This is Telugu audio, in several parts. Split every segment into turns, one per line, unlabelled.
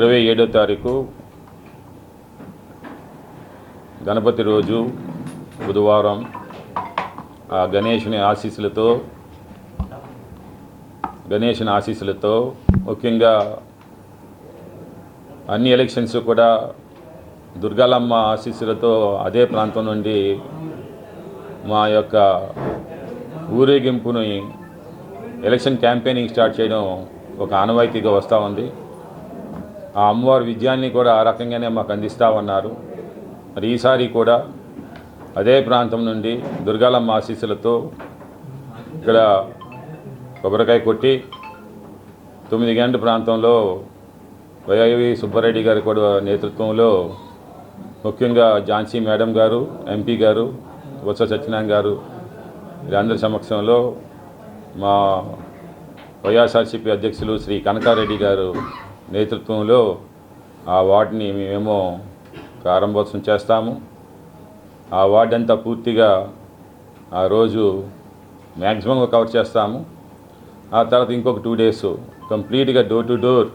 27వ తారీఖు గణపతి రోజు బుధవారం గణేషుని ఆశీస్సులతో ముఖ్యంగా అన్ని ఎలక్షన్స్ కూడా దుర్గాలమ్మ ఆశీస్సులతో అదే ప్రాంతం నుండి మా యొక్క ఊరేగింపుని ఎలక్షన్ క్యాంపెయినింగ్ స్టార్ట్ చేయడం ఒక ఆనవాయితీగా వస్తూ ఉంది. ఆ అమ్మవారి విజయాన్ని కూడా ఆ రకంగానే మాకు అందిస్తూ ఉన్నారు. మరి ఈసారి కూడా అదే ప్రాంతం నుండి దుర్గాలమ్మ ఆశీస్సులతో ఇక్కడ కొబ్బరికాయ కొట్టి 9 గంటల ప్రాంతంలో వైవి సుబ్బారెడ్డి గారి కూడా నేతృత్వంలో ముఖ్యంగా ఝాన్సీ మేడం గారు, ఎంపీ గారు, బొత్స సత్యనారాయణ గారు వీరందరి సమక్షంలో మా వైఎస్ఆర్సీపీ అధ్యక్షులు శ్రీ కనకారెడ్డి గారు నేతృత్వంలో ఆ వార్డుని మేమేమో ప్రారంభోత్సవం చేస్తాము. ఆ వార్డు అంతా పూర్తిగా ఆ రోజు మ్యాక్సిమంగా కవర్ చేస్తాము. ఆ తర్వాత ఇంకొక 2 days కంప్లీట్గా డోర్ టు డోర్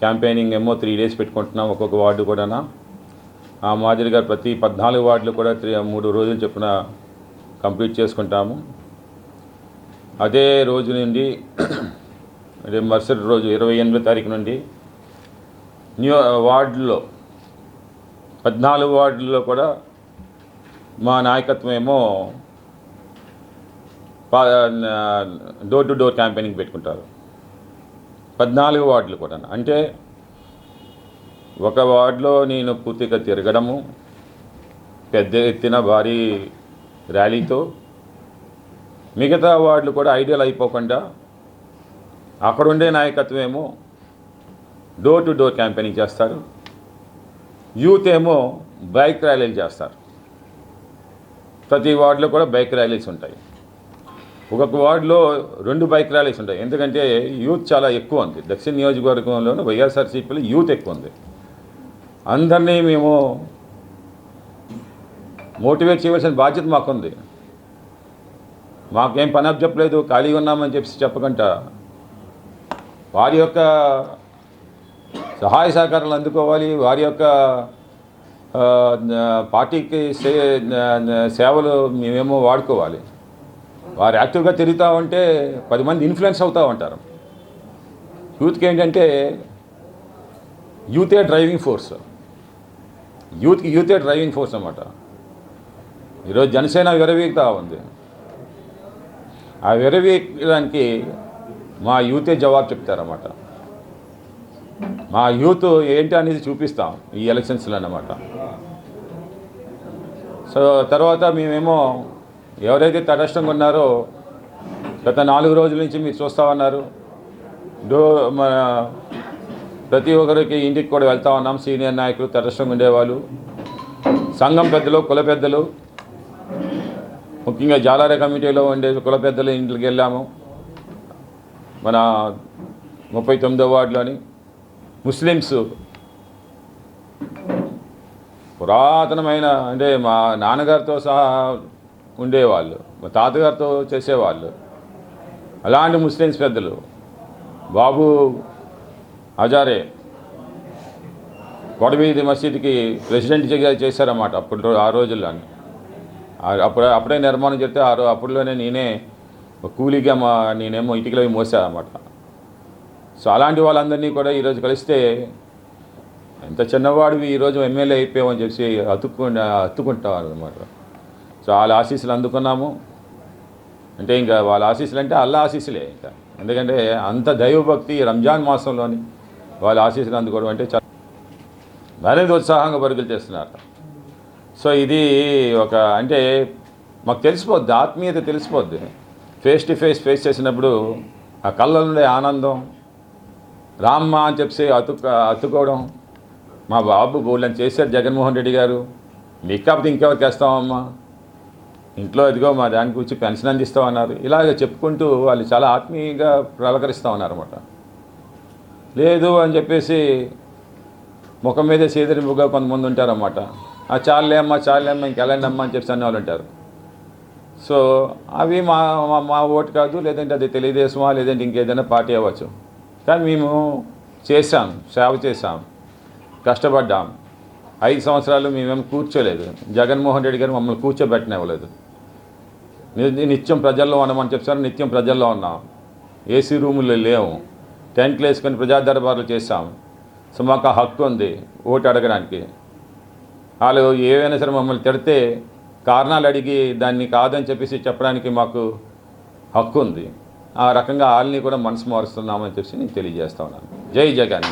క్యాంపెయినింగ్ ఏమో 3 days పెట్టుకుంటున్నాం ఒక్కొక్క వార్డు కూడా. ఆ మాదిరిగా ప్రతి 14 వార్డులు కూడా 3 రోజులు చొప్పున కంప్లీట్ చేసుకుంటాము. అదే రోజు నుండి అదే మరుసటి రోజు 28వ తారీఖు నుండి వార్డుల్లో 14 వార్డుల్లో కూడా మా నాయకత్వం ఏమో డోర్ టు డోర్ క్యాంపెయినింగ్ పెట్టుకుంటారు. 14 వార్డులు కూడా అంటే ఒక వార్డులో నేను పూర్తిగా తిరగడము, పెద్ద ఎత్తున భారీ ర్యాలీతో, మిగతా వార్డులు కూడా ఐడియల్ అయిపోకుండా అక్కడుండే నాయకత్వం ఏమో డోర్ టు డోర్ క్యాంపెయినింగ్ చేస్తారు. యూత్ ఏమో బైక్ ర్యాలీలు చేస్తారు. ప్రతి వార్డులో కూడా బైక్ ర్యాలీస్ ఉంటాయి. ఒక్కొక్క వార్డులో 2 బైక్ ర్యాలీస్ ఉంటాయి. ఎందుకంటే యూత్ చాలా ఎక్కువ ఉంది. దక్షిణ నియోజకవర్గంలోనూ వైఎస్ఆర్సీపీలో యూత్ ఎక్కువ ఉంది. అందరినీ మేము మోటివేట్ చేయవలసిన బాధ్యత మాకుంది. మాకేం పని చెప్పలేదు, ఖాళీగా ఉన్నామని చెప్పకుండా వారి యొక్క సహాయ సహకారాలు అందుకోవాలి. వారి యొక్క పార్టీకి సేవలు మేమేమో వాడుకోవాలి. వారు యాక్టివ్గా తిరుగుతూ ఉంటే 10 మంది ఇన్ఫ్లుయెన్స్ అవుతూ ఉంటారు. యూత్కి ఏంటంటే యూతే డ్రైవింగ్ ఫోర్స్, యూతే డ్రైవింగ్ ఫోర్స్ అన్నమాట. ఈరోజు జనసేన విరవీగుతూ ఉంది. ఆ విరవీగడానికి మా యూతే జవాబు చెప్తారన్నమాట. మా యూత్ ఏంటి అనేది చూపిస్తాం ఈ ఎలక్షన్స్లో అన్నమాట. సో తర్వాత మేమేమో ఎవరైతే తటస్థంగా ఉన్నారో గత 4 రోజుల నుంచి మీరు చూస్తూ ఉన్నారు. మన ప్రతి ఒక్కరికి ఇంటికి కూడా వెళ్తూ ఉన్నాం. సీనియర్ నాయకులు, తటస్థంగా ఉండేవాళ్ళు, సంఘం పెద్దలు, కుల పెద్దలు, ముఖ్యంగా జాలారే కమిటీలో ఉండే కుల పెద్దలు ఇంటికి వెళ్ళాము. మన 39వ వార్డులోని ముస్లిమ్స్ పురాతనమైన అంటే మా నాన్నగారితో సహా ఉండేవాళ్ళు, మా తాతగారితో చేసేవాళ్ళు, అలాంటి ముస్లిమ్స్ పెద్దలు బాబు హజారే కొడవీధి మసీద్కి ప్రెసిడెంట్ చేశారన్నమాట. అప్పుడు ఆ రోజుల్లో అప్పుడే నిర్మాణం చేస్తే అప్పుడులోనే నేనే కూలీగా నేనేమో ఇటుకలో మోసానమాట. సో అలాంటి వాళ్ళందరినీ కూడా ఈరోజు కలిస్తే ఎంత చిన్నవాడివి ఈరోజు ఎమ్మెల్యే అయిపోయామని చెప్పి హత్తుకుంటాం అన్నమాట. సో వాళ్ళ ఆశీస్సులు అందుకున్నాము. అంటే ఇంకా వాళ్ళ ఆశీస్సులు అంటే అల్లా ఆశీస్సులే ఇంకా. ఎందుకంటే అంత దైవభక్తి రంజాన్ మాసంలోని వాళ్ళ ఆశీస్సులు అందుకోవడం అంటే చాలా మరింత ఉత్సాహంగా పరుగులు చేస్తున్నారు. సో ఇది ఒక అంటే మాకు తెలిసిపోద్ది, ఆత్మీయత తెలిసిపోద్ది. ఫేస్ టు ఫేస్ చేసినప్పుడు ఆ కళ్ళ నుండే ఆనందం, రామ్మ అని చెప్పి అత్తుకోవడం. మా బాబు బోళ్ళని చేశారు జగన్మోహన్ రెడ్డి గారు, మీకు కాకపోతే ఇంకెవరికి వేస్తామమ్మా, ఇంట్లో ఇదిగో మా దానికి వచ్చి పెన్షన్ అందిస్తామన్నారు. ఇలాగ చెప్పుకుంటూ వాళ్ళు చాలా ఆత్మీయంగా ప్రలకరిస్తూ ఉన్నారన్నమాట. లేదు అని చెప్పేసి ముఖం మీద సీదరింపుగా కొంతమంది ఉంటారన్నమాట. చాలే అమ్మ ఇంకెళ్ళండి అమ్మ అని చెప్పి అన్న వాళ్ళు ఉంటారు. సో అవి మా ఓటు కాదు, లేదంటే అది తెలుగుదేశమా లేదంటే ఇంకేదైనా పార్టీ అవ్వచ్చు. కానీ మేము చేశాం, సేవ చేశాం, కష్టపడ్డాం. 5 సంవత్సరాలు మేమేం కూర్చోలేదు. జగన్మోహన్ రెడ్డి గారు మమ్మల్ని కూర్చోబెట్టనివ్వలేదు. నిత్యం ప్రజల్లో ఉండమని చెప్పారు. నిత్యం ప్రజల్లో ఉన్నాం. ఏసీ రూముల్లో లేవు. టెంట్లు వేసుకొని ప్రజా దర్బార్లు చేశాం. సో మాకు ఆ హక్కు ఉంది ఓటు అడగడానికి. వాళ్ళు ఏవైనా సరే మమ్మల్ని తిడితే కారణాలు అడిగి దాన్ని కాదని చెప్పేసి చెప్పడానికి మాకు హక్కు ఉంది. ఆ రకంగా వాళ్ళని కూడా మనసు మారుస్తున్నామని చెప్పి నేను తెలియజేస్తా ఉన్నాను. జై జగన్.